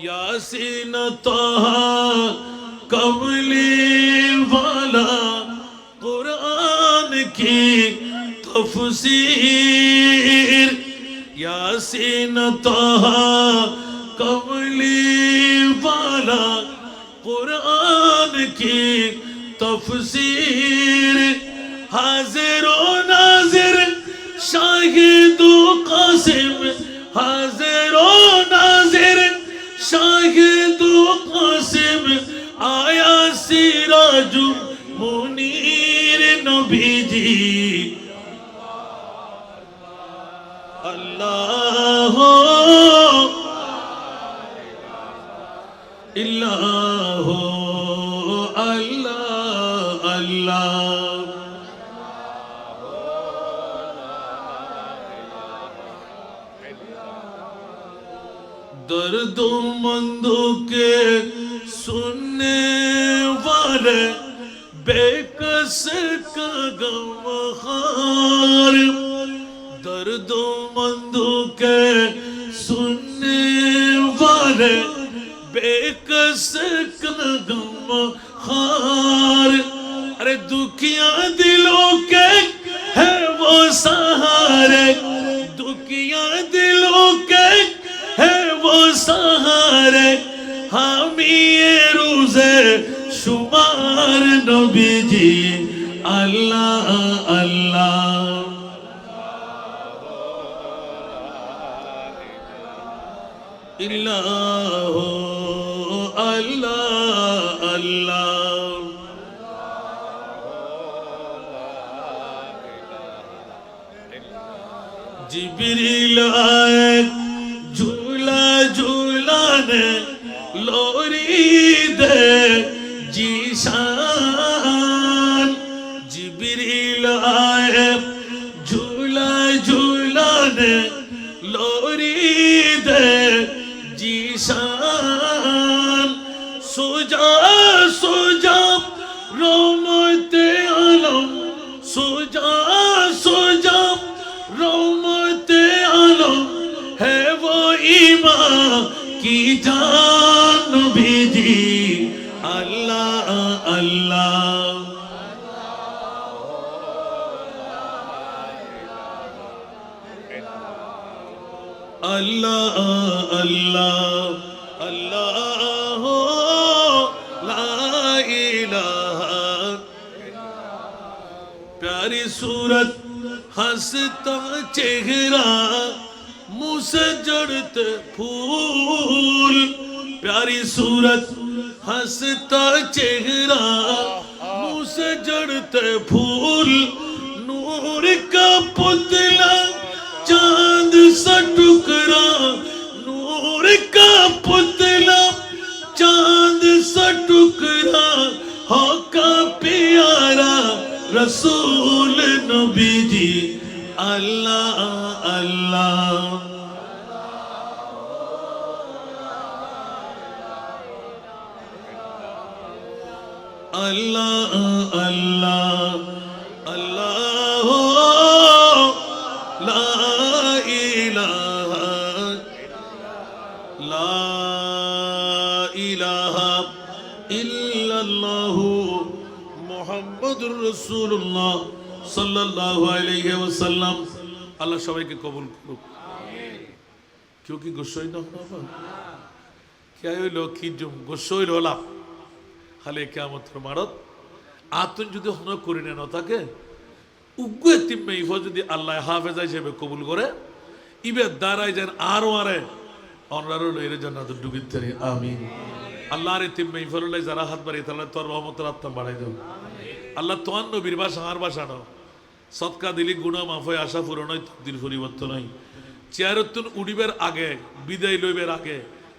यासीन तहा कमली वाला कुरान की तफसीर यासीन तहा कमली वाला कुरान की तफसीर हाजिर व नाजिर शाहिद व कासिम हाजिर व नाजिर शाहिद व कासिम आया सिराजुल मुनीर नबी जी अल्लाह इल्लाह अल्लाह अल्लाह दर्दोमंदों के सुनने वाले बेकस का गमखार दर्दोमंदों के सुनने वाले बेकस का गमखार अरे दुखिया दिलों के है वो सहारे दुखिया दिलों के है वो सहारे हामी ये रोज़े शुमार नबी जी अल्लाह अल्लाह इल्लाह अल्लाह अल्लाह जिब्रील आए झूला झूलाने लोरी दे जीशान जिब्रील आए झूला झूलाने लोरी दे जीशान सुजा सुजा रोमते आलम सुजा सुजा रोमते आलम है वो ईमान की जान भी जी अल्लाह अल्लाह अल्लाह अल्लाह अल्लाह ला इलाहा प्यारी सूरत हंसता चेहरा मुँह से जड़ते फूल प्यारी सूरत हंसता चेहरा मुँह से जड़ते फूल नूर का पुतला चांद सा टुकड़ा नूर का पुतला चांद सा टुकड़ा हो का प्यारा रसूल नबी जी अल्लाह अल्लाह अल्लाह अल्लाह अल्लाह ला इलाहा इल्लल्लाहु मुहम्मदुर रसूलुल्लाह सल्लल्लाहु अलैहि वसल्लम अल्लाह সবাইকে কবুল করুক কেউ কি গোসল না হবে কে হইলো কি জম গোসল হলা খালি কিয়ামতের মারত আতুন যদি হন করে নেন তাকে উগ্র তিম্মে ইফা যদি আল্লাহ হাফেজ হিসেবে কবুল করে ইবে দাঁড়ায় যেন আরো আরে অনরারো লইরে জান্নাত ডুবিতে আমিন আল্লাহর তিম্মে ইফারুল্লাহ যারা হাত বাড়ি তাহলে তোর রহমতের আত্মা বাড়াই দাও আল্লাহ তোয়ান নবীর ভাষা আর ভাষা না সৎকা দিলি গুনাহ মাফ হয় আশা পূরণ হয় তকদির পরিবর্তন হয় চেয়ারতুন উড়িবের আগে বিদায় লইবের আগে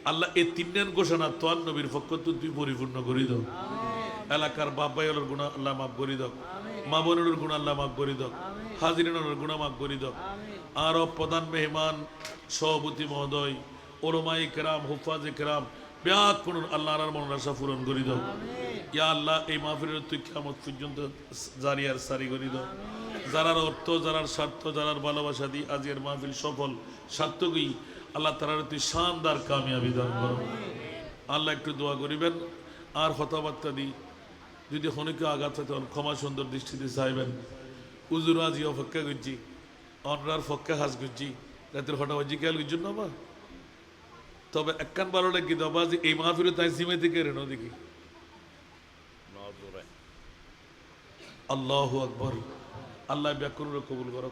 আল্লাহ এই তিনজন ঘোষণা তোয়ান নবীর পক্ষ তুই পরিপূর্ণ করে দাও এলাকার বাপ ভাইয়ের গুনাহ আল্লাহ মাফ করে দাও মা বোনের গুনাহ আল্লাহ মাফ করে দাও হাজিরিনের গুনাহ মাফ করে দাও আর প্রধান মেহমান সভাপতি মহোদয় ওলামায়ে কেরাম হুফাজে কেরাম ব্যাক করুন আল্লাহর মনের আশা পূরণ করে দাও ইয়া আল্লাহ এই মাহফিলের তুই কিয়ামত পর্যন্ত জারি আর সারি করে দাও যারার অর্থ যারার স্বার্থ যারার ভালোবাসা দি আজকের মাহফিল সফল সার্থকই আল্লাহ তাআলা তুই শানদার কামিয়াবি দান করো। আল্লাহ একটু দোয়া করিবেন আর কথাবার্তা দিই যদি হনিকে আঘাত হয় তখন ক্ষমা সুন্দর দৃষ্টিতে চাইবেন। উজুর আজি অপেক্ষা করছি, অনরার পক্ষে হাজ করছি, রাতের হঠাবাজি খেয়াল করছেন না বা। তবে একখান ভালো লাগি দাবা যে এই মাহফিলে তাই জিমে থেকে রেনো দেখি। আল্লাহু আকবার। আল্লাহ ব্যাকুর কবুল করো।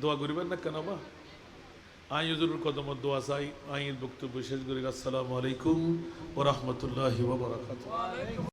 দোয়া করিবেন না কেন বা। আই হুজুরের কদম দোয়া চাই। আইন বক্তব্য শেষ করি। আসসালামু আলাইকুম ওয়া রাহমাতুল্লাহি ওয়া বারাকাতুহু।